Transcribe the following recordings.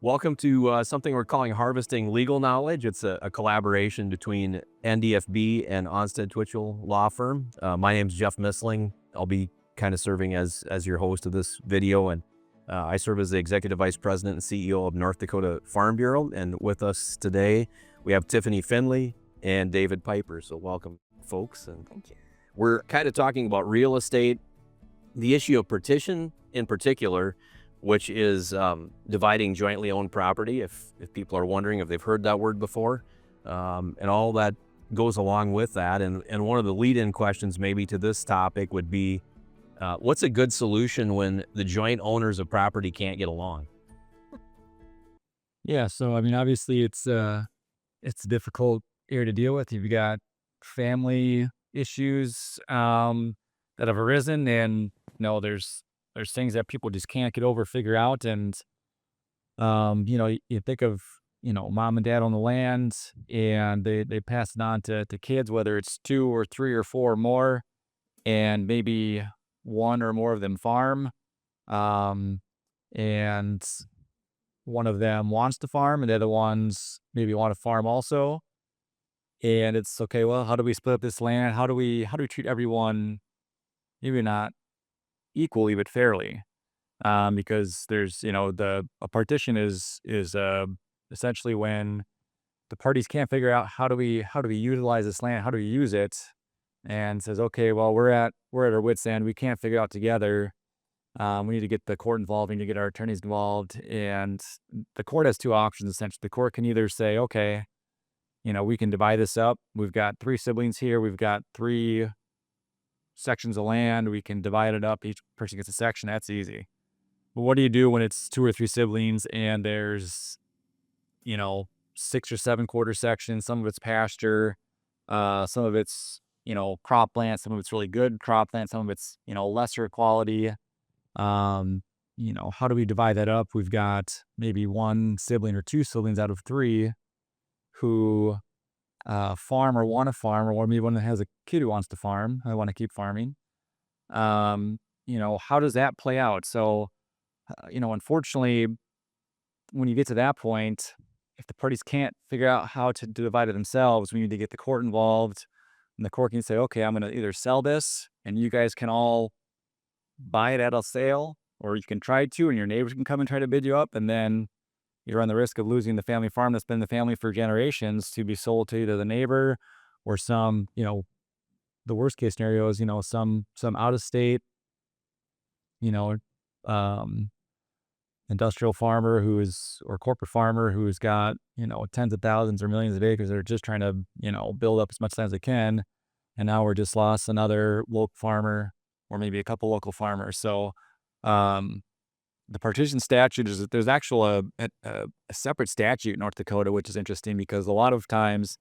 Welcome to something we're calling Harvesting Legal Knowledge. It's a collaboration between NDFB and Ohnstad Twichell law firm. My name's Jeff Missling. I'll be kind of serving as your host of this video, and I serve as the Executive Vice President and CEO of North Dakota Farm Bureau. And with us today, we have Tiffany Findlay and David Piper. So welcome, folks. And Thank you. we're kind of talking about real estate, the issue of partition in particular, which is dividing jointly owned property, if people are wondering if they've heard that word before, and all that goes along with that. And one of the lead-in questions maybe to this topic would be, what's a good solution when the joint owners of property can't get along? Yeah, so I mean, obviously, it's a difficult area to deal with. You've got family issues that have arisen, and there's things that people just can't get over, figure out, and you think of mom and dad on the land, and they pass it on to kids, whether it's two or three or four or more, and maybe one or more of them farm, um, and one of them wants to farm and the other ones maybe want to farm also. And it's okay, well, how do we split up this land? How do we treat everyone maybe not equally but fairly? Because there's, a partition is essentially when the parties can't figure out how do we utilize this land, how do we use it, and says, okay, well, we're at our wits' end, we can't figure it out together. We need to get the court involved. We need to get our attorneys involved. And the court has two options, essentially. The court can either say, okay, we can divide this up. We've got three siblings here. We've got three sections of land. We can divide it up. Each person gets a section. That's easy. But what do you do when it's two or three siblings and there's, 6 or 7 quarter sections? Some of it's pasture. Some of it's, cropland. Some of it's really good cropland. Some of it's, lesser quality. How do we divide that up? We've got maybe one sibling or two siblings out of three who farm or want to farm, or maybe one that has a kid who wants to farm. I want to keep farming. How does that play out? So, unfortunately, when you get to that point, if the parties can't figure out how to divide it themselves, we need to get the court involved. And the court can say, okay, I'm going to either sell this and you guys can all buy it at a sale, or you can try to, and your neighbors can come and try to bid you up, and then you run the risk of losing the family farm that's been in the family for generations to be sold to either the neighbor or some, the worst case scenario is, some out of state, you know, um, industrial farmer or corporate farmer who's got, tens of thousands or millions of acres that are just trying to, build up as much land as they can. And now we're just lost another local farmer or maybe a couple local farmers. So, the partition statute there's actual a separate statute in North Dakota, which is interesting because a lot of times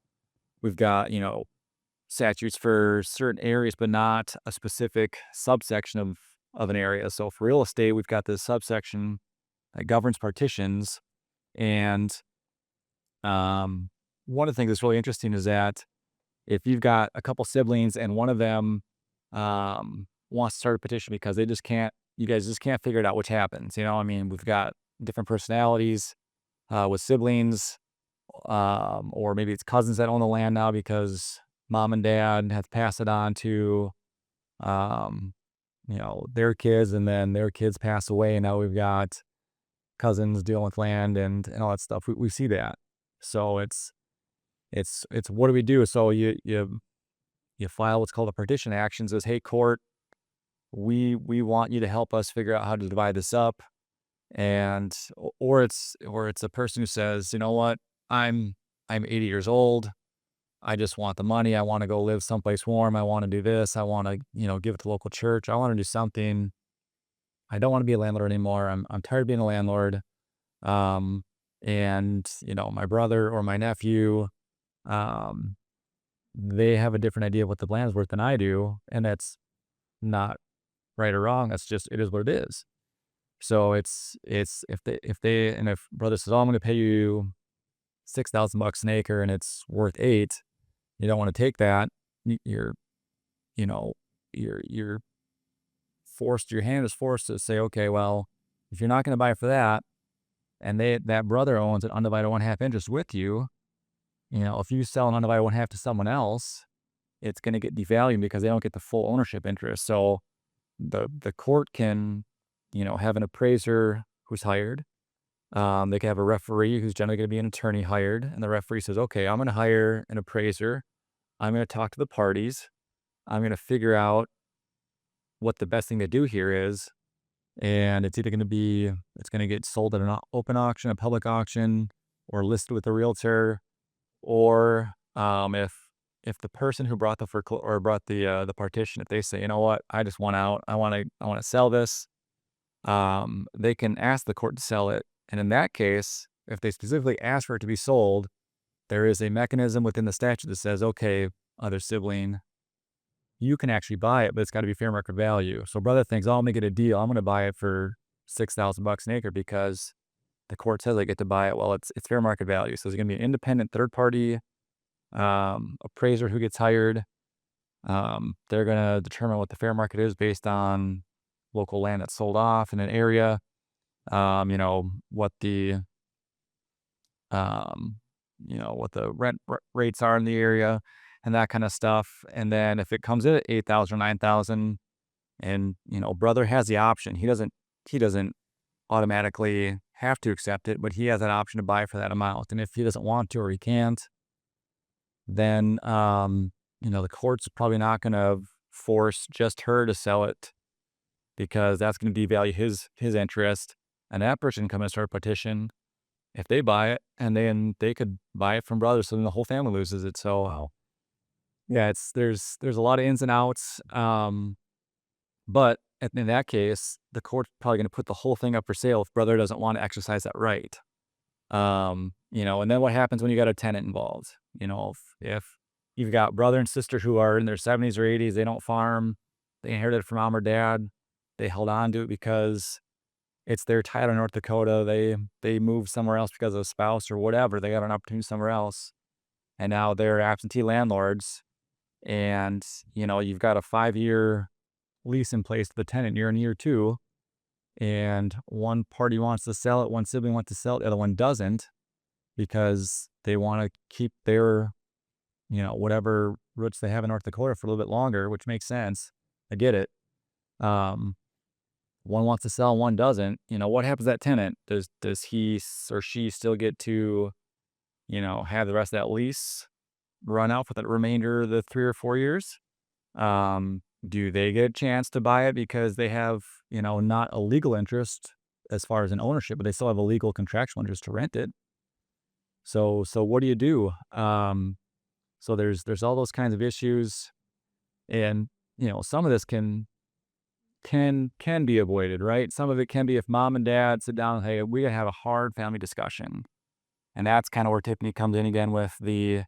we've got, statutes for certain areas, but not a specific subsection of an area. So for real estate, we've got this subsection that governs partitions. And, one of the things that's really interesting is that if you've got a couple siblings and one of them, wants to start a petition because you guys just can't figure it out, which happens. I mean, we've got different personalities with siblings, or maybe it's cousins that own the land now because mom and dad have passed it on to, their kids, and then their kids pass away, and now we've got cousins dealing with land and all that stuff. We see that. So it's what do we do? So you file what's called a partition action. Says, hey, court, we want you to help us figure out how to divide this up. And or it's a person who says, you know what, I'm 80 years old, I just want the money, I want to go live someplace warm, I want to do this, I want to give it to local church, I want to do something, I don't want to be a landlord anymore, I'm tired of being a landlord. And my brother or my nephew, they have a different idea of what the land is worth than I do, and that's not right or wrong. That's just, it is what it is. So it's if brother says, oh, I'm going to pay you $6,000 an acre and it's worth 8, you don't want to take that. You're forced, your hand is forced to say, okay, well, if you're not going to buy for that, and that brother owns an undivided 1/2 interest with you, if you sell an undivided 1/2 to someone else, it's going to get devalued because they don't get the full ownership interest. So the court can, have an appraiser who's hired. They can have a referee who's generally going to be an attorney hired, and the referee says, "Okay, I'm going to hire an appraiser. I'm going to talk to the parties. I'm going to figure out what the best thing to do here is, and it's either it's going to get sold at an open auction, a public auction, or listed with a realtor, or if the person who brought the partition, if they say, you know what, I just want out, I want to sell this, they can ask the court to sell it, and in that case, if they specifically ask for it to be sold, there is a mechanism within the statute that says, okay, other sibling, you can actually buy it, but it's got to be fair market value. So brother thinks, oh, I'll make it a deal. I'm going to buy it for $6,000 an acre because the court says I get to buy it. Well, it's fair market value. So there's going to be an independent third party appraiser who gets hired. They're going to determine what the fair market is based on local land that's sold off in an area. What the what the rent rates are in the area and that kind of stuff. And then if it comes in at 8,000 or 9,000, and brother has the option. He doesn't automatically have to accept it, but he has that option to buy for that amount. And if he doesn't want to or he can't, then the court's probably not going to force just her to sell it because that's going to devalue his interest. And that person can come and start a petition if they buy it, and then they could buy it from brothers, so then the whole family loses it. So Wow. yeah, there's a lot of ins and outs. But in that case, the court's probably going to put the whole thing up for sale if brother doesn't want to exercise that right. And then what happens when you got a tenant involved? If you've got brother and sister who are in their 70s or 80s, they don't farm, they inherited it from mom or dad, they held on to it because it's their title in North Dakota. They moved somewhere else because of a spouse or whatever. They got an opportunity somewhere else, and now they're absentee landlords. And you've got a 5-year lease in place to the tenant. You're in year 2, and one party wants to sell it, one sibling wants to sell it, the other one doesn't, because they want to keep their whatever roots they have in North Dakota for a little bit longer, which makes sense. I get it. One wants to sell, one doesn't. What happens to that tenant? Does he or she still get to have the rest of that lease run out for the remainder of the 3 or 4 years? Do they get a chance to buy it because they have, not a legal interest as far as an ownership, but they still have a legal contractual interest to rent it? So what do you do? So there's all those kinds of issues, and some of this can be avoided, right? Some of it can be if mom and dad sit down, hey, we gotta have a hard family discussion, and that's kind of where Tiffany comes in again with the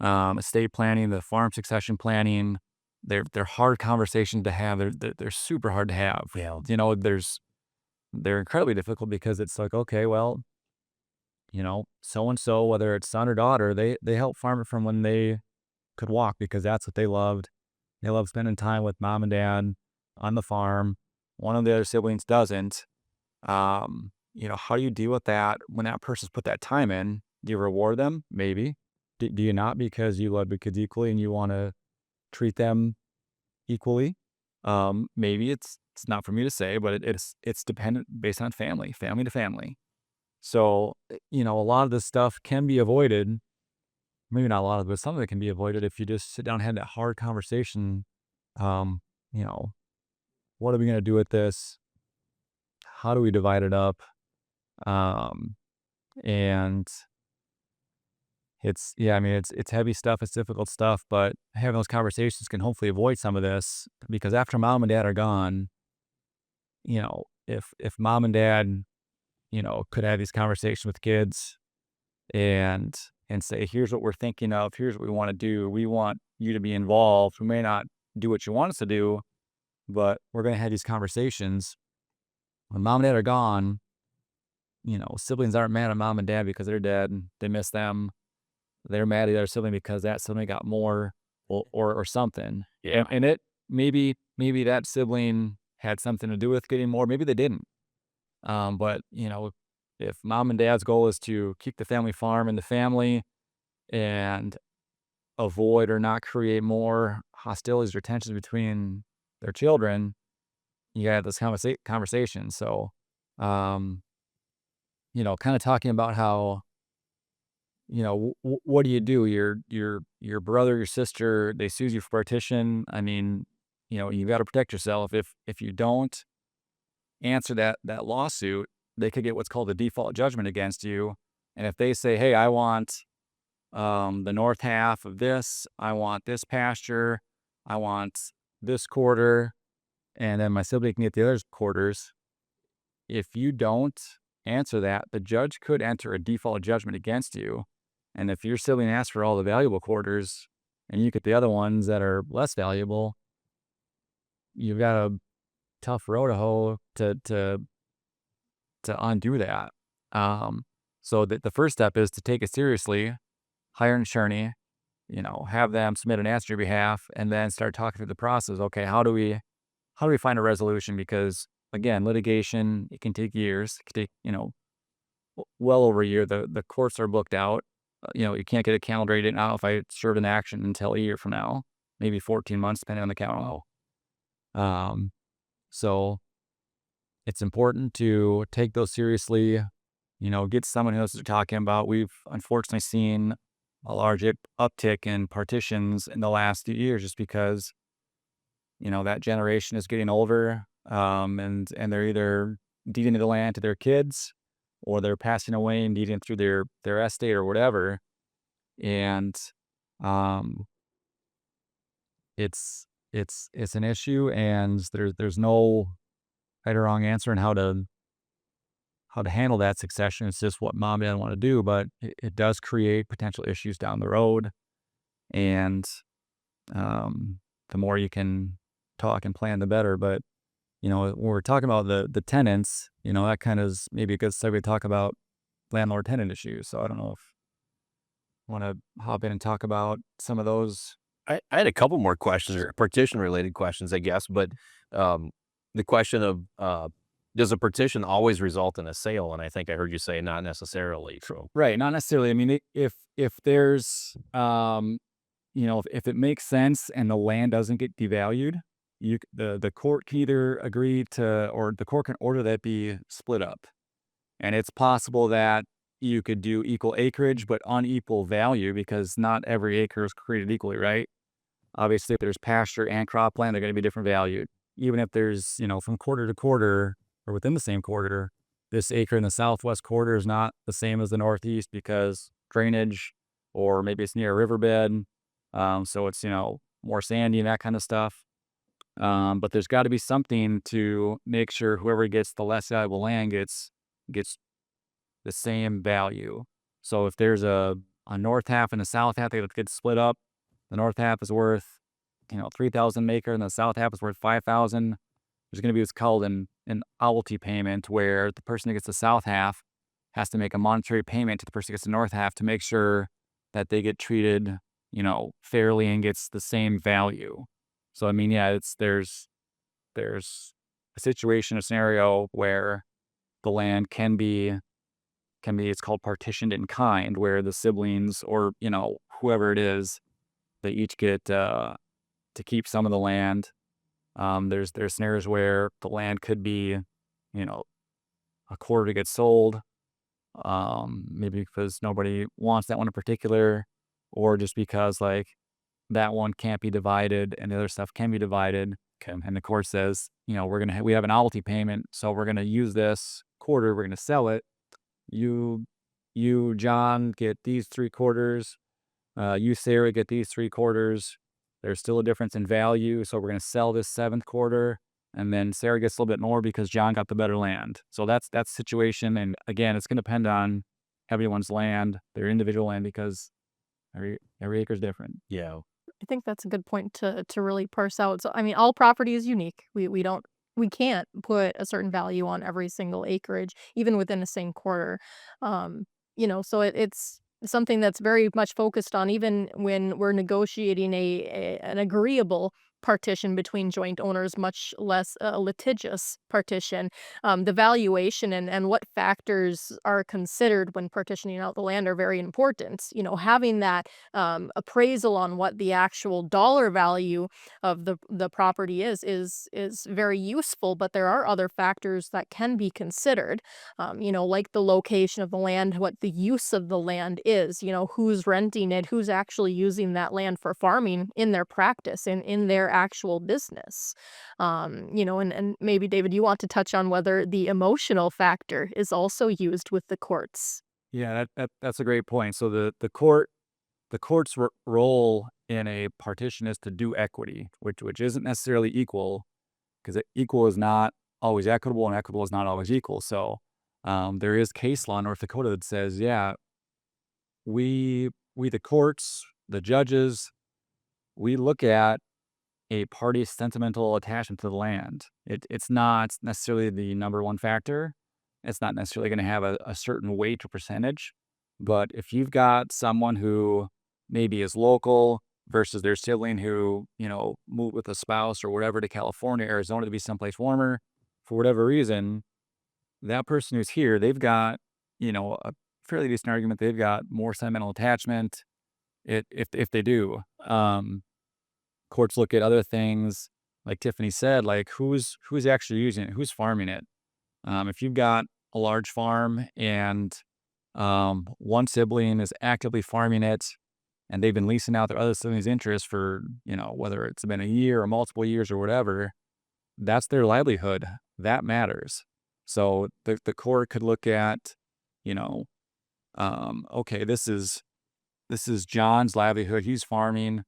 estate planning, the farm succession planning. They're hard conversations to have. They're super hard to have. Yeah. They're incredibly difficult because it's like, okay, well, so and so, whether it's son or daughter, they helped farm it from when they could walk because that's what they loved. They love spending time with mom and dad on the farm. One of the other siblings doesn't. How do you deal with that when that person's put that time in? Do you reward them? Maybe. Do you not, because you love the kids equally and you want to treat them equally? Maybe it's not for me to say, but it's dependent based on family to family. So, a lot of this stuff can be avoided. Maybe not a lot of it, but some of it can be avoided if you just sit down and have that hard conversation. Um, you know, what are we going to do with this? How do we divide it up? Um, and it's heavy stuff. It's difficult stuff, but having those conversations can hopefully avoid some of this, because after mom and dad are gone, if mom and dad, could have these conversations with kids and say, here's what we're thinking of, here's what we want to do. We want you to be involved. We may not do what you want us to do, but we're going to have these conversations. When mom and dad are gone, siblings aren't mad at mom and dad because they're dead. They miss them. They're mad at their sibling because that sibling got more or something. Yeah. And it maybe that sibling had something to do with getting more. Maybe they didn't. But If mom and dad's goal is to keep the family farm in the family and avoid or not create more hostilities or tensions between their children, you gotta have this conversation. So, um, kind of talking about how, what do you do? Your brother, your sister, they sues you for partition. I mean, you got to protect yourself. If you don't answer that lawsuit, they could get what's called a default judgment against you. And if they say, "Hey, I want the north half of this, I want this pasture, I want this quarter, and then my sibling can get the other quarters," if you don't answer that, the judge could enter a default judgment against you. And if your sibling asks for all the valuable quarters and you get the other ones that are less valuable, you've got a tough row to hoe to undo that. So the first step is to take it seriously, hire an attorney, have them submit an answer on your behalf, and then start talking through the process. Okay, how do we find a resolution? Because again, litigation, it can take years. It can take, well over a year. The courts are booked out. You can't get a calendar date now if I served an action until a year from now, maybe 14 months, depending on the calendar. So it's important to take those seriously, get someone who knows what they're talking about. We've unfortunately seen a large uptick in partitions in the last few years just because, that generation is getting older, and they're either deeding the land to their kids or they're passing away and deeding through their estate or whatever. And um, it's an issue, and there's no right or wrong answer in how to handle that succession. It's just what mom and dad want to do, but it does create potential issues down the road. And the more you can talk and plan, the better. But when we're talking about the tenants, that kind of is maybe a good segue to talk about landlord tenant issues. So I don't know if you want to hop in and talk about some of those. I had a couple more questions, or partition related questions, I guess, but um, the question of does a partition always result in a sale? And I think I heard you say not necessarily. So Right, not necessarily. I mean, if there's if it makes sense and the land doesn't get devalued, the court can either agree to, or the court can order that be split up. And it's possible that you could do equal acreage but unequal value because not every acre is created equally, right? Obviously, if there's pasture and cropland, they're going to be different valued. Even if there's, from quarter to quarter or within the same quarter, this acre in the southwest quarter is not the same as the northeast because drainage, or maybe it's near a riverbed. So it's, more sandy and that kind of stuff. But there's got to be something to make sure whoever gets the less valuable land gets the same value. So if there's a north half and a south half that gets split up, the north half is worth, 3,000 acre and the south half is worth 5,000. There's going to be what's called an owlty payment, where the person that gets the south half has to make a monetary payment to the person that gets the north half to make sure that they get treated, fairly and gets the same value. So I mean, yeah, there's a situation, a scenario where the land can be it's called partitioned in kind, where the siblings or whoever it is, they each get to keep some of the land. There's scenarios where the land could be, a quarter to get sold, maybe because nobody wants that one in particular, or just because like that one can't be divided and the other stuff can be divided. okay, And the court says, we have an owlty payment, so we're gonna use this quarter, we're gonna sell it. You, John, get these 3/4. You, Sarah, get these 3/4. There's still a difference in value, so we're going to sell this 7th quarter, and then Sarah gets a little bit more because John got the better land. So that's the situation, and again, it's going to depend on everyone's land, their individual land, because every acre is different. yeah, I think that's a good point to really parse out. So I mean, all property is unique. We can't put a certain value on every single acreage, even within the same quarter. So it's something that's very much focused on even when we're negotiating an agreeable partition between joint owners, much less a litigious partition. The valuation and what factors are considered when partitioning out the land are very important. Having that appraisal on what the actual dollar value of the property is very useful, but there are other factors that can be considered, like the location of the land, what the use of the land is, who's renting it, who's actually using that land for farming in their practice and in their actual business. And maybe David, you want to touch on whether the emotional factor is also used with the courts. Yeah, that's a great point. So the court's role in a partition is to do equity, which isn't necessarily equal, because equal is not always equitable, and equitable is not always equal. So there is case law in North Dakota that says, yeah, we the courts, the judges, we look at a party's sentimental attachment to the land. It's not necessarily the number one factor. It's not necessarily going to have a certain weight or percentage. But if you've got someone who maybe is local versus their sibling who, moved with a spouse or whatever to California, Arizona to be someplace warmer, for whatever reason, that person who's here, they've got, a fairly decent argument. They've got more sentimental attachment if they do. Courts look at other things, like Tiffany said, like who's actually using it, who's farming it. If you've got a large farm and one sibling is actively farming it, and they've been leasing out their other sibling's interest for, whether it's been a year or multiple years or whatever, that's their livelihood. That matters. So the court could look at, okay, this is John's livelihood. He's farming.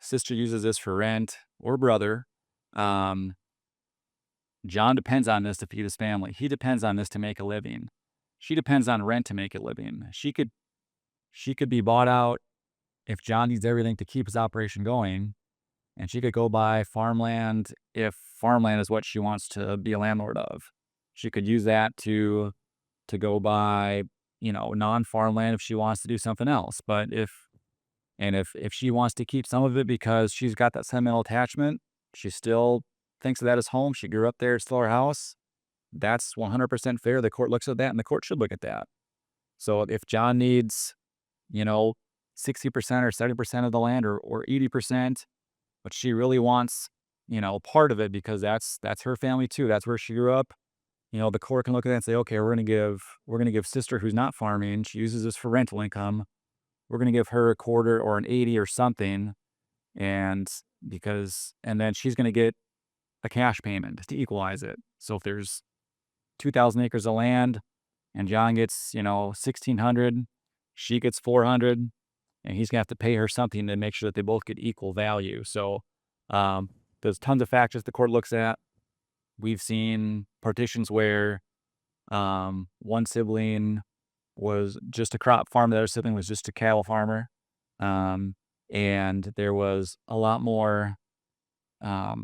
Sister uses this for rent, or brother. John depends on this to feed his family. He depends on this to make a living. She depends on rent to make a living. She could be bought out if John needs everything to keep his operation going, and she could go buy farmland if farmland is what she wants to be a landlord of. She could use that to go buy, non-farmland if she wants to do something else. But if she wants to keep some of it because she's got that sentimental attachment, she still thinks of that as home. She grew up there, it's still her house. That's 100% fair. The court looks at that, and the court should look at that. So if John needs, 60% or 70% of the land, or 80%, but she really wants, part of it because that's her family too. That's where she grew up. The court can look at that and say, okay, we're gonna give sister who's not farming, she uses this for rental income, we're gonna give her a quarter or an 80 or something, and then she's gonna get a cash payment to equalize it. So if there's 2,000 acres of land and John gets, 1,600, she gets 400, and he's gonna have to pay her something to make sure that they both get equal value. So there's tons of factors the court looks at. We've seen partitions where one sibling was just a crop farmer, the other sibling was just a cattle farmer, and there was a lot more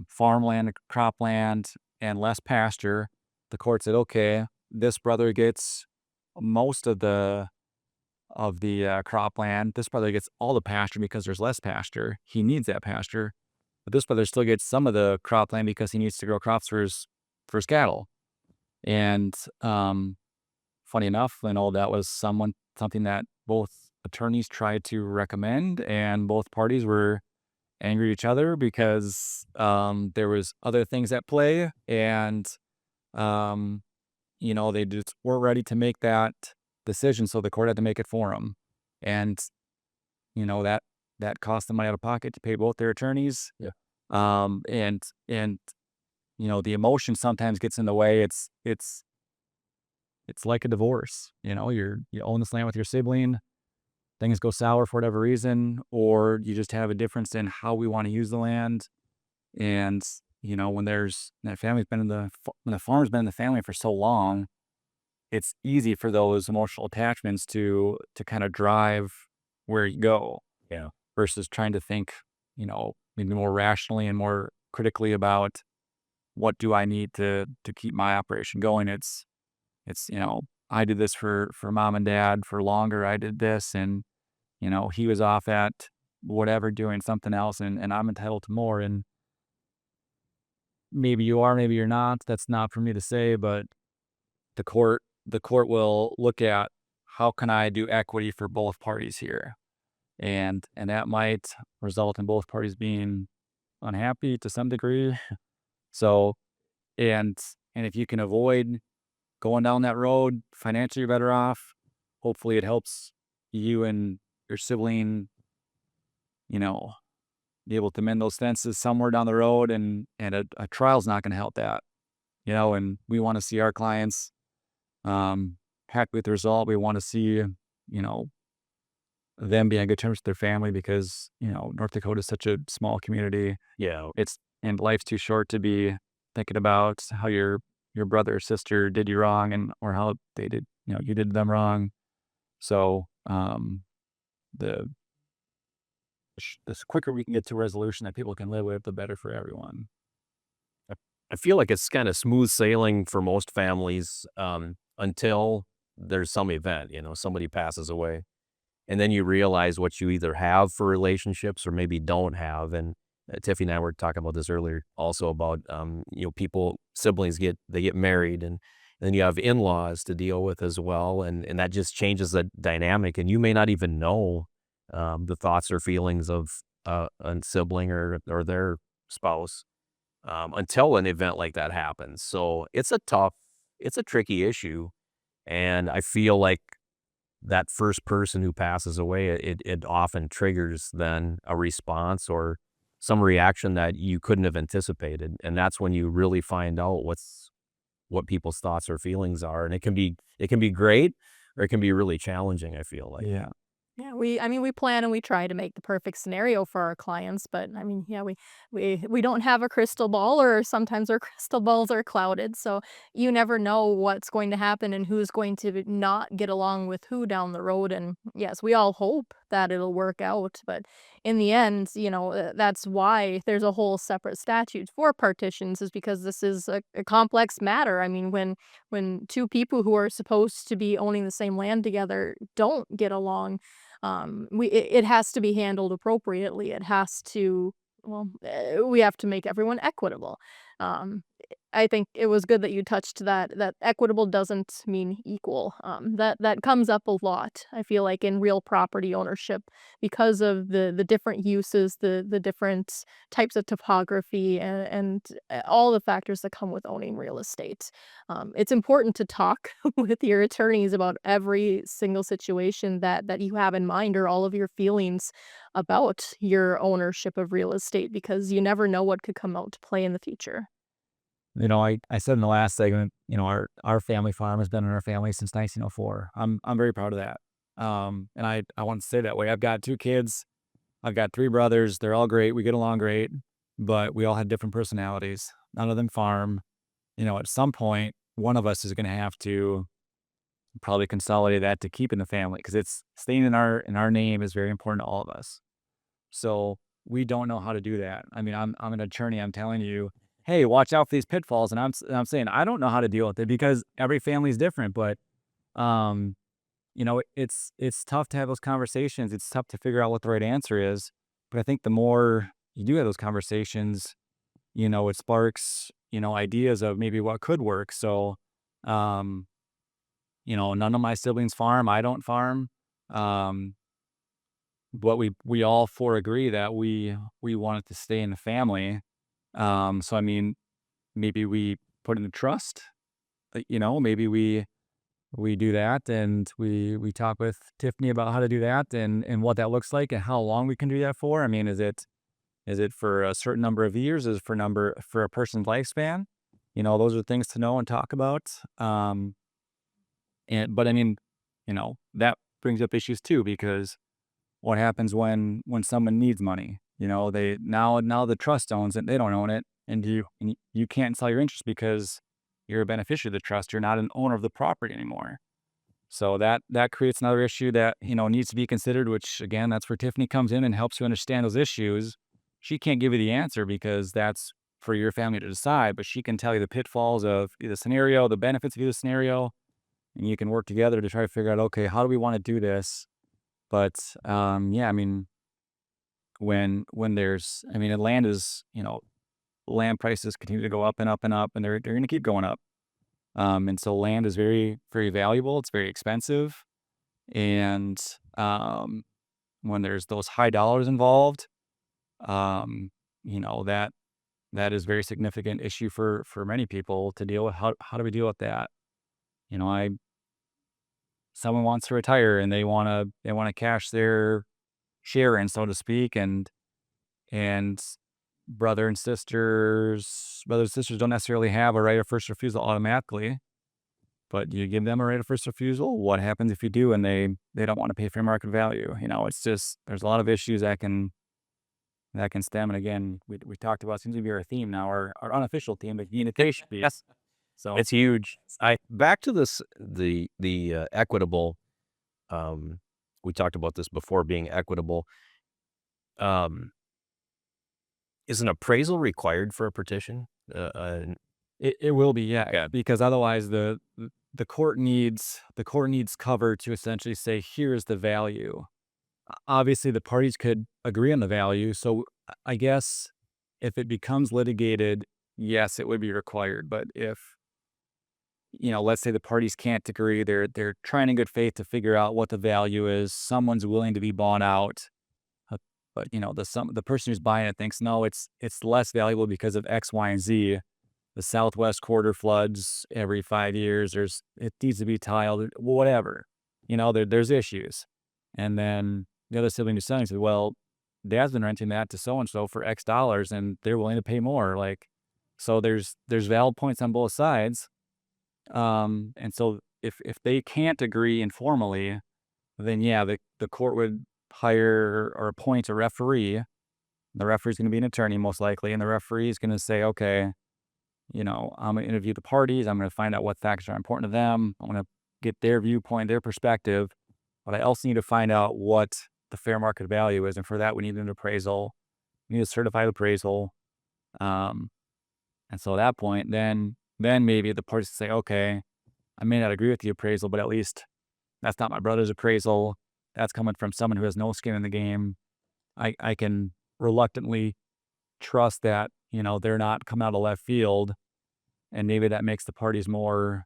farmland, cropland, and less pasture. The court said, okay, this brother gets most of the cropland. This brother gets all the pasture because there's less pasture. He needs that pasture. But this brother still gets some of the cropland because he needs to grow crops for his cattle. And funny enough, that was something that both attorneys tried to recommend, and both parties were angry at each other because there was other things at play, and they just weren't ready to make that decision, so the court had to make it for them. And that cost them money out of pocket to pay both their attorneys. Yeah. And the emotion sometimes gets in the way. It's like a divorce. You own this land with your sibling, things go sour for whatever reason, or you just have a difference in how we want to use the land. And when the farm's been in the family for so long, it's easy for those emotional attachments to kind of drive where you go. Yeah. Versus trying to think, maybe more rationally and more critically about what do I need to keep my operation going. It's I did this for mom and dad for longer. I did this, and he was off at whatever doing something else, and I'm entitled to more. And maybe you are, maybe you're not. That's not for me to say, but the court will look at how can I do equity for both parties here, and that might result in both parties being unhappy to some degree. So and and if you can avoid going down that road, financially you're better off. Hopefully it helps you and your sibling, you know, be able to mend those fences somewhere down the road, and a trial's not going to help that, and we want to see our clients happy with the result. We want to see, them be on good terms with their family because, North Dakota is such a small community. Yeah. And life's too short to be thinking about how your brother or sister did you wrong or how they did, you did them wrong. So, the quicker we can get to a resolution that people can live with, the better for everyone. I feel like it's kind of smooth sailing for most families until there's some event, somebody passes away. And then you realize what you either have for relationships or maybe don't have. And Tiffany and I were talking about this earlier also about, siblings get married and then you have in-laws to deal with as well. And that just changes the dynamic. And you may not even know the thoughts or feelings of a sibling or their spouse until an event like that happens. So it's a tricky issue. And I feel like that first person who passes away, it often triggers then a response or some reaction that you couldn't have anticipated. And that's when you really find out what people's thoughts or feelings are. And it can be great or it can be really challenging, I feel like. Yeah. Yeah, we plan and we try to make the perfect scenario for our clients, but yeah, we don't have a crystal ball, or sometimes our crystal balls are clouded, so you never know what's going to happen and who's going to not get along with who down the road. And yes, we all hope that it'll work out, but in the end, that's why there's a whole separate statute for partitions, is because this is a complex matter. I mean, when two people who are supposed to be owning the same land together don't get along, it has to be handled appropriately. It has to, well, we have to make everyone equitable. Um, I think it was good that you touched that equitable doesn't mean equal. That comes up a lot, I feel like, in real property ownership because of the different uses, the different types of topography, and all the factors that come with owning real estate. It's important to talk with your attorneys about every single situation that you have in mind, or all of your feelings about your ownership of real estate, because you never know what could come out to play in the future. I said in the last segment, our family farm has been in our family since 1904. I'm very proud of that. And I want to say that way. I've got 2 kids. I've got 3 brothers. They're all great. We get along great, but we all have different personalities. None of them farm. At some point, one of us is going to have to probably consolidate that to keep in the family, because it's staying in our name is very important to all of us. So we don't know how to do that. I mean, I'm an attorney. I'm telling you, hey, watch out for these pitfalls. And I'm saying I don't know how to deal with it because every family is different. But it's tough to have those conversations. It's tough to figure out what the right answer is. But I think the more you do have those conversations, it sparks ideas of maybe what could work. So none of my siblings farm. I don't farm. But we all 4 agree that we want it to stay in the family. So I mean, maybe we put in a trust, maybe we do that, and we talk with Tiffany about how to do that and what that looks like and how long we can do that for. I mean, is it for a certain number of years? Is it for a person's lifespan? Those are things to know and talk about. But I mean, that brings up issues too, because what happens when someone needs money? They now the trust owns it, they don't own it, and you can't sell your interest because you're a beneficiary of the trust. You're not an owner of the property anymore. So that creates another issue that needs to be considered. Which again, that's where Tiffany comes in and helps you understand those issues. She can't give you the answer because that's for your family to decide, but she can tell you the pitfalls of the scenario, the benefits of either scenario, and you can work together to try to figure out, okay, how do we want to do this? But yeah, I mean, when there's, land is, land prices continue to go up and up and up, and they're going to keep going up. And so land is very, very valuable. It's very expensive. And when there's those high dollars involved, that is a very significant issue for many people to deal with. How do we deal with that? Someone wants to retire and they want to cash their share in, so to speak, and brothers and sisters don't necessarily have a right of first refusal automatically, but you give them a right of first refusal. What happens if you do and they don't want to pay fair market value? It's just, there's a lot of issues that can stem. And again, we talked about, seems to be our theme now, our unofficial theme, the communication piece. Yes. So It's huge. Back to this, the equitable. We talked about this before, being equitable. Is an appraisal required for a partition? it will be, yeah, Yeah. because otherwise the court needs cover to essentially say, here's the value. Obviously, the parties could agree on the value. So I guess if it becomes litigated, yes, it would be required. But if, let's say the parties can't agree, they're trying in good faith to figure out what the value is. Someone's willing to be bought out, but the person who's buying it thinks, no, it's less valuable because of X, Y, and Z. The Southwest quarter floods every 5 years. It needs to be tiled, whatever. There's issues, and then the other sibling is selling says, well, Dad's been renting that to so and so for X dollars, and they're willing to pay more. So there's valid points on both sides. And so if they can't agree informally, then yeah, the court would hire or appoint a referee. The referee's going to be an attorney most likely, and the referee is going to say, okay, I'm going to interview the parties. I'm going to find out what factors are important to them. I'm going to get their viewpoint, their perspective, but I also need to find out what the fair market value is. And for that, we need an appraisal. We need a certified appraisal. And so at that point, then maybe the parties say, okay, I may not agree with the appraisal, but at least that's not my brother's appraisal. That's coming from someone who has no skin in the game. I can reluctantly trust that, they're not coming out of left field. And maybe that makes the parties more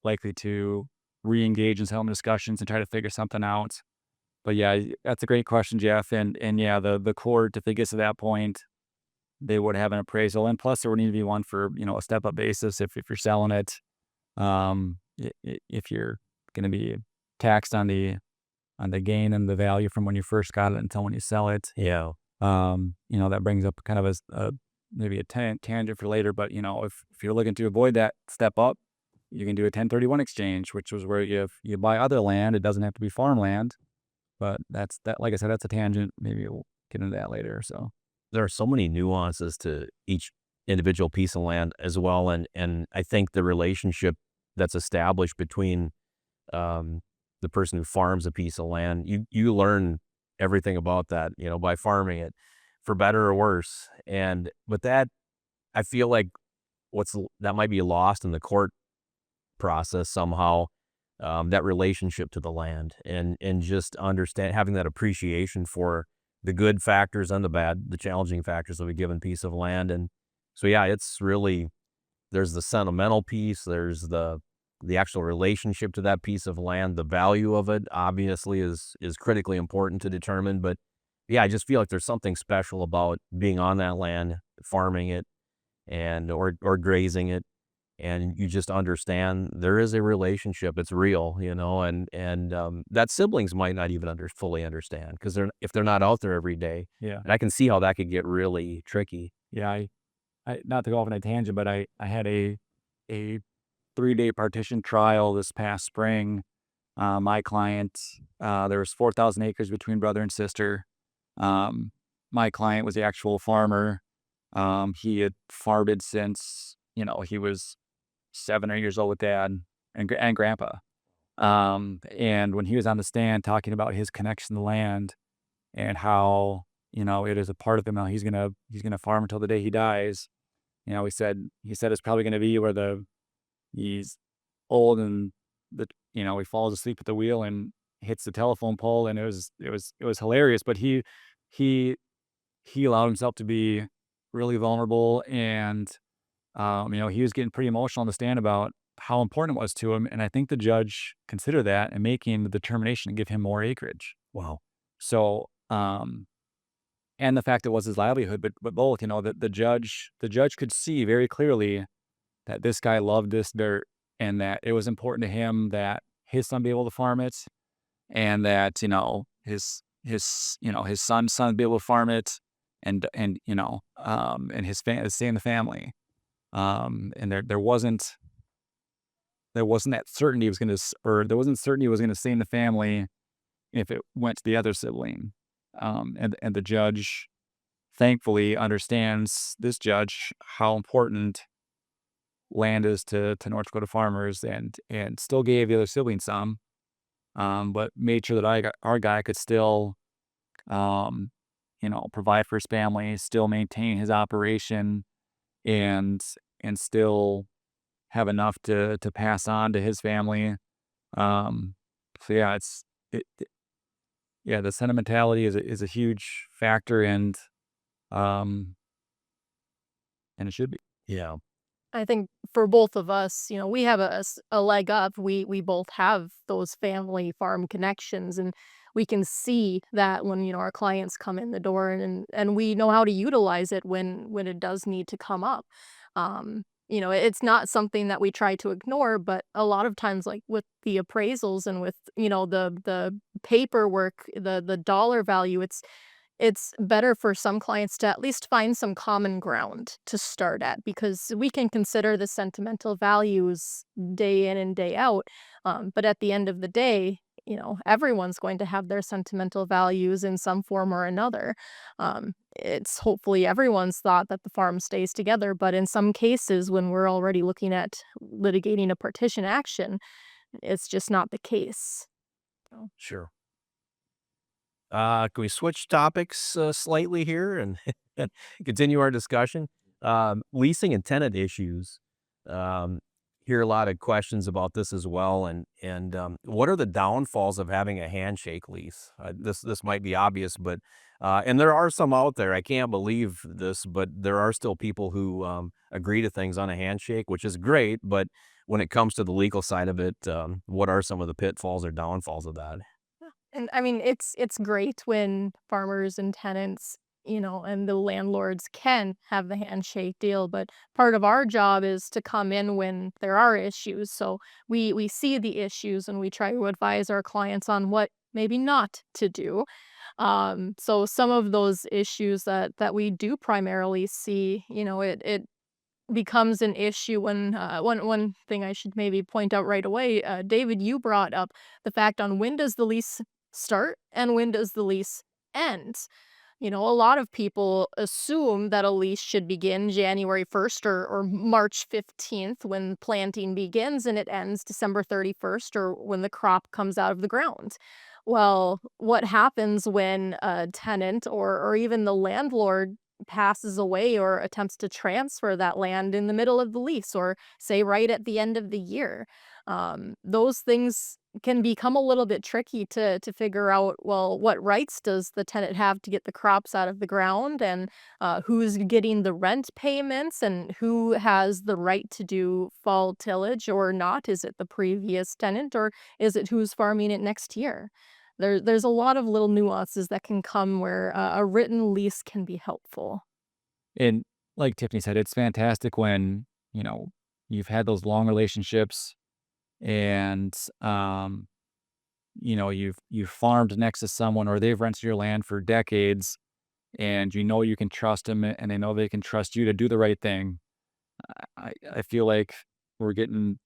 likely to re-engage in settlement discussions and try to figure something out. But yeah, that's a great question, Jeff. And yeah, the court, if it gets to that point, they would have an appraisal. And plus there would need to be one for, a step-up basis if you're selling it. If you're going to be taxed on the gain and the value from when you first got it until when you sell it. Yeah. That brings up kind of maybe a tangent for later, but if you're looking to avoid that step up, you can do a 1031 exchange, which was where you buy other land. It doesn't have to be farmland, but that's like I said, that's a tangent. Maybe we'll get into that later. So There are so many nuances to each individual piece of land as well, and I think the relationship that's established between the person who farms a piece of land, you learn everything about that, by farming it, for better or worse. But that, I feel like that might be lost in the court process somehow, that relationship to the land, and just having that appreciation for the good factors and the bad, the challenging factors of a given piece of land. And so, yeah, it's really, there's the sentimental piece, there's the actual relationship to that piece of land. The value of it obviously is critically important to determine, but yeah, I just feel like there's something special about being on that land, farming it, or grazing it, and you just understand there is a relationship. It's real, and that siblings might not even fully understand, because if they're not out there every day. yeah, And I can see how that could get really tricky. yeah. I not to go off on a tangent, but I had a 3-day partition trial this past spring. My client, there was 4,000 acres between brother and sister. My client was the actual farmer. He had farmed since, he was 7 or 8 years old with dad and grandpa. And when he was on the stand talking about his connection to land and how, it is a part of him, how he's gonna farm until the day he dies. He said it's probably gonna be where he's old and he falls asleep at the wheel and hits the telephone pole, and it was hilarious. But he allowed himself to be really vulnerable, and he was getting pretty emotional on the stand about how important it was to him. And I think the judge considered that and making the determination to give him more acreage. Wow. So, and the fact it was his livelihood, but both, that the judge could see very clearly that this guy loved this dirt and that it was important to him that his son be able to farm it, and that his son's son be able to farm it, and stay in the family. And there wasn't that certainty was going to, or there wasn't certainty it was going to stay in the family if it went to the other sibling. And the judge thankfully understands, this judge, how important land is to North Dakota farmers, and still gave the other sibling some, but made sure that our guy could still, um, provide for his family, still maintain his operation, and still have enough to pass on to his family. So yeah, the sentimentality is a huge factor, um, and it should be. Yeah. I think for both of us, we have a leg up. We both have those family farm connections, and we can see that when our clients come in the door, and we know how to utilize it when it does need to come up. It's not something that we try to ignore, but a lot of times, like with the appraisals and with the paperwork, the dollar value, it's better for some clients to at least find some common ground to start at, because we can consider the sentimental values day in and day out. But at the end of the day, everyone's going to have their sentimental values in some form or another. It's hopefully everyone's thought that the farm stays together, but in some cases, when we're already looking at litigating a partition action, it's just not the case. So. Sure. Can we switch topics slightly here and continue our discussion? Leasing and tenant issues. Um, hear a lot of questions about this as well. And what are the downfalls of having a handshake lease? This might be obvious, but and there are some out there. I can't believe this, but there are still people who agree to things on a handshake, which is great. But when it comes to the legal side of it, what are some of the pitfalls or downfalls of that? And I mean, it's great when farmers and tenants, and the landlords can have the handshake deal, but part of our job is to come in when there are issues. So we see the issues and we try to advise our clients on what maybe not to do. So some of those issues that we do primarily see, it becomes an issue when one thing I should maybe point out right away, David, you brought up the fact on when does the lease start and when does the lease end. A lot of people assume that a lease should begin January 1st or March 15th when planting begins, and it ends December 31st or when the crop comes out of the ground. Well, what happens when a tenant or even the landlord passes away or attempts to transfer that land in the middle of the lease, or say right at the end of the year? Those things can become a little bit tricky to figure out, well, what rights does the tenant have to get the crops out of the ground, and who's getting the rent payments, and who has the right to do fall tillage or not? Is it the previous tenant, or is it who's farming it next year? There's a lot of little nuances that can come where a written lease can be helpful. And like Tiffany said, it's fantastic when, you've had those long relationships, and you've farmed next to someone, or they've rented your land for decades, and you can trust them, and they know they can trust you to do the right thing. I feel like we're getting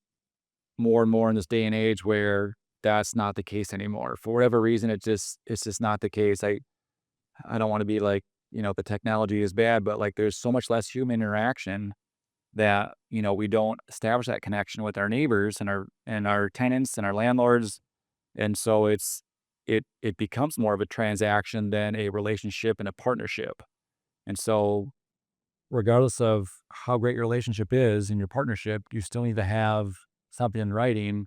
more and more in this day and age where that's not the case anymore. For whatever reason, it's just not the case. I don't want to be like, the technology is bad, but like there's so much less human interaction that, we don't establish that connection with our neighbors and our tenants and our landlords. And so it becomes more of a transaction than a relationship and a partnership. And so regardless of how great your relationship is in your partnership, you still need to have something in writing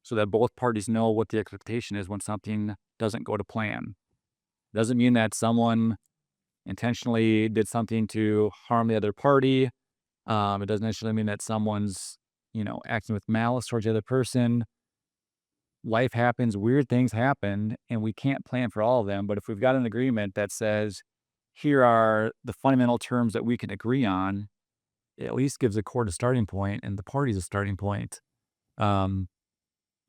so that both parties know what the expectation is when something doesn't go to plan. Doesn't mean that someone intentionally did something to harm the other party. It doesn't necessarily mean that someone's, acting with malice towards the other person. Life happens, weird things happen, and we can't plan for all of them. But if we've got an agreement that says, here are the fundamental terms that we can agree on, it at least gives the court a starting point and the parties a starting point. Um,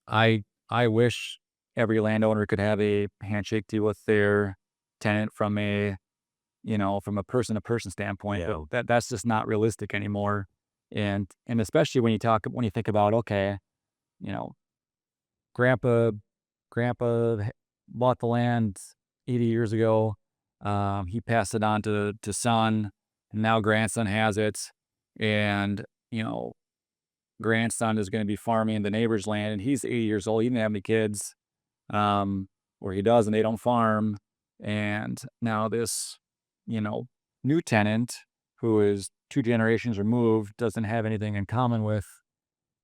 I wish every landowner could have a handshake deal with their tenant from a person to person standpoint, Yeah. but that's just not realistic anymore. And especially when you think about, okay, you know, grandpa bought the land 80 years ago. He passed it on to son, and now grandson has it. And, grandson is going to be farming the neighbor's land, and he's 80 years old. He didn't have any kids, or he does, and they don't farm. And now this, new tenant who is 2 generations removed doesn't have anything in common with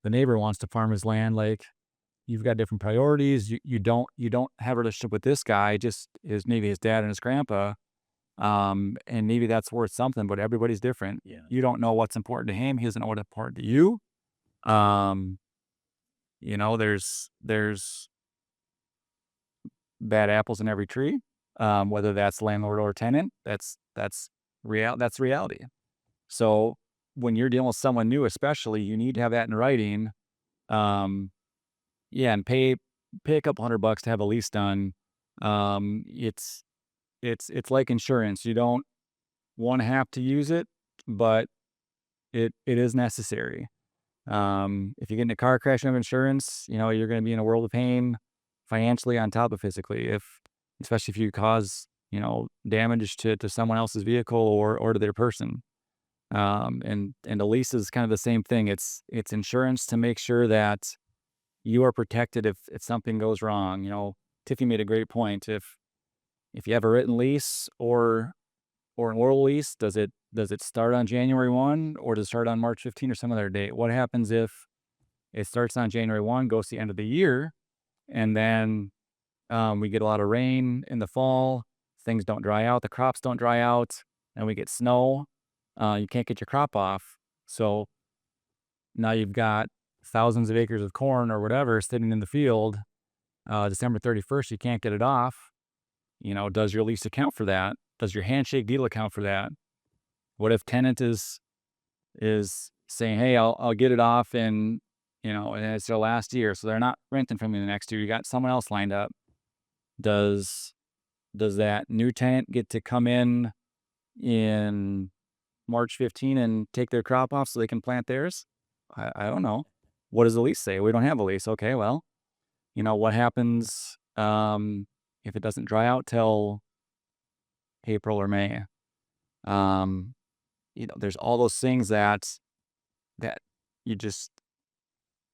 the neighbor wants to farm his land. Like, you've got different priorities. You don't have a relationship with this guy, just is maybe his dad and his grandpa. And maybe that's worth something, but everybody's different. Yeah. You don't know what's important to him. He doesn't know what's important to you. There's bad apples in every tree. Whether that's landlord or tenant, that's reality. So when you're dealing with someone new, especially, you need to have that in writing. Yeah, and pay a couple $100 to have a lease done. It's like insurance. You don't want to have to use it, but it is necessary. If you get in a car crash and have insurance, you're going to be in a world of pain financially on top of physically, especially if you cause, damage to someone else's vehicle or to their person. And the lease is kind of the same thing. It's insurance to make sure that you are protected if something goes wrong. Tiffany made a great point. If you have a written lease or an oral lease, does it start on January 1 or does it start on March 15 or some other date? What happens if it starts on January 1, goes to the end of the year, and then we get a lot of rain in the fall, things don't dry out, the crops don't dry out, and we get snow, you can't get your crop off. So now you've got thousands of acres of corn or whatever sitting in the field. December 31st, you can't get it off. Does your lease account for that? Does your handshake deal account for that? What if tenant is saying, hey, I'll get it off and it's their last year, so they're not renting from you the next year. You got someone else lined up. Does that new tenant get to come in March 15 and take their crop off so they can plant theirs? I don't know. What does the lease say? We don't have a lease. Okay, well, what happens if it doesn't dry out till April or May? There's all those things that you just,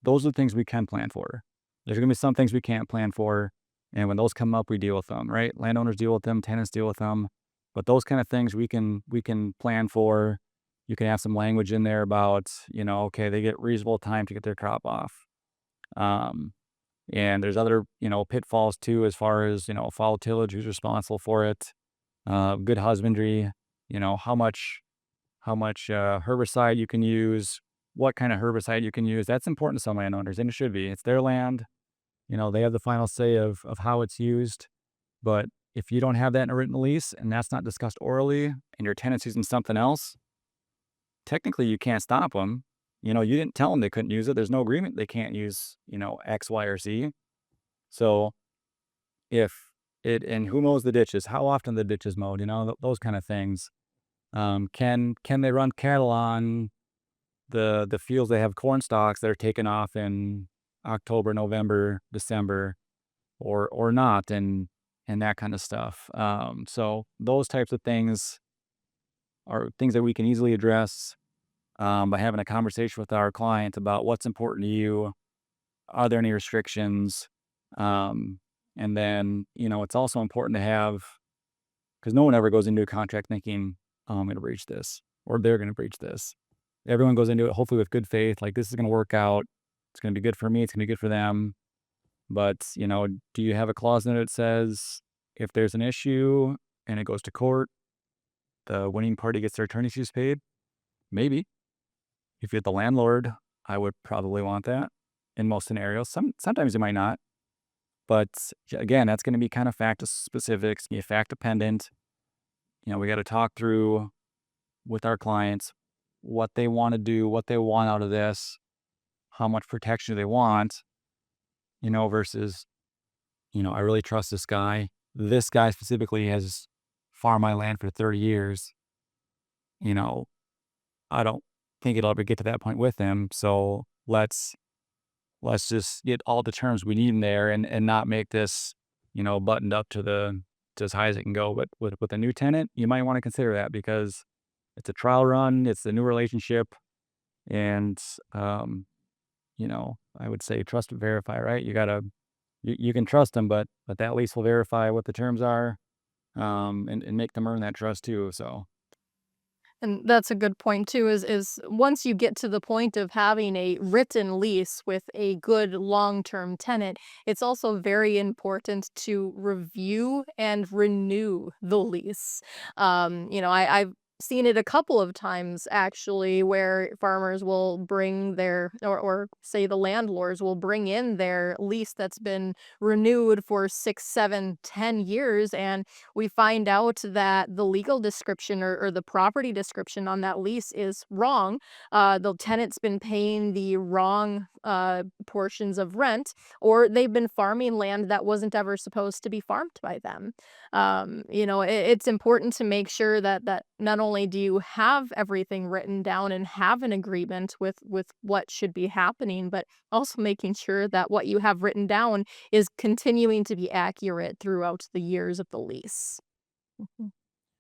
those are the things we can plan for. There's going to be some things we can't plan for. And when those come up, we deal with them, right? Landowners deal with them, tenants deal with them. But those kind of things we can plan for. You can have some language in there about, okay, they get reasonable time to get their crop off. And there's other, pitfalls too, as far as, foul tillage, who's responsible for it, good husbandry, how much herbicide you can use, what kind of herbicide you can use. That's important to some landowners, and it should be. It's their land. They have the final say of how it's used. But if you don't have that in a written lease and that's not discussed orally and your tenant's using something else, technically you can't stop them. You didn't tell them they couldn't use it. There's no agreement they can't use, X, Y, or Z. So and who mows the ditches? How often the ditch is mowed? Those kind of things. Can they run cattle on the fields they have corn stalks that are taken off in October, November, December, or not, and that kind of stuff. So those types of things are things that we can easily address by having a conversation with our client about what's important to you. Are there any restrictions? And then, it's also important to have, because no one ever goes into a contract thinking, oh, I'm going to breach this, or they're going to breach this. Everyone goes into it hopefully with good faith, like this is going to work out. It's going to be good for me. It's going to be good for them. But, do you have a clause in it that says if there's an issue and it goes to court, the winning party gets their attorney's fees paid? Maybe. If you're the landlord, I would probably want that in most scenarios. Sometimes you might not. But again, that's going to be kind of fact specific, fact dependent. We got to talk through with our clients what they want to do, what they want out of this, how much protection do they want, versus, I really trust this guy. This guy specifically has farmed my land for 30 years. I don't think it'll ever get to that point with him. So let's just get all the terms we need in there and not make this, buttoned up to as high as it can go. But with a new tenant, you might want to consider that because it's a trial run, it's a new relationship, and I would say trust and verify, right? You can trust them, but that lease will verify what the terms are, and make them earn that trust too. So And that's a good point too, is once you get to the point of having a written lease with a good long-term tenant, it's also very important to review and renew the lease. I've seen it a couple of times actually where farmers will bring their or say the landlords will bring in their lease that's been renewed for 6, 7, 10 years, and we find out that the legal description or the property description on that lease is wrong. The tenant's been paying the wrong portions of rent, or they've been farming land that wasn't ever supposed to be farmed by them. It's important to make sure that not only do you have everything written down and have an agreement with what should be happening, but also making sure that what you have written down is continuing to be accurate throughout the years of the lease. Mhm.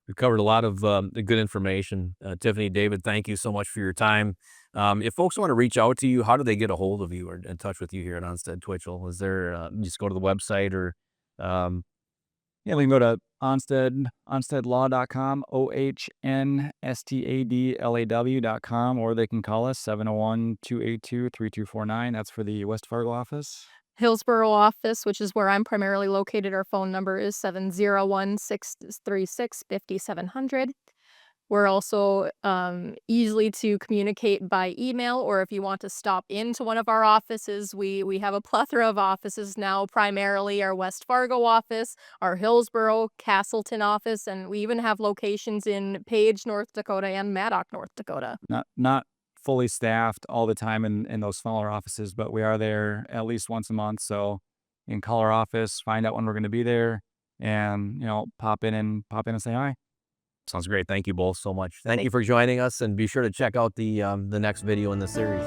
We've covered a lot of good information. Tiffany, David, thank you so much for your time. If folks want to reach out to you, how do they get a hold of you or in touch with you here at Ohnstad Twichell? Is there just go to the website or um, yeah, we can go to onstadlaw.com, OHNSTADLAW.com, or they can call us 701-282-3249. That's for the West Fargo office. Hillsborough office, which is where I'm primarily located, our phone number is 701-636-5700. We're also easily to communicate by email, or if you want to stop into one of our offices, we have a plethora of offices now, primarily our West Fargo office, our Hillsborough, Castleton office, and we even have locations in Page, North Dakota and Maddock, North Dakota. Not fully staffed all the time in those smaller offices, but we are there at least once a month. So you can call our office, find out when we're going to be there, and pop in and say hi. Sounds great. Thank you both so much. Thank you for joining us, and be sure to check out the next video in the series.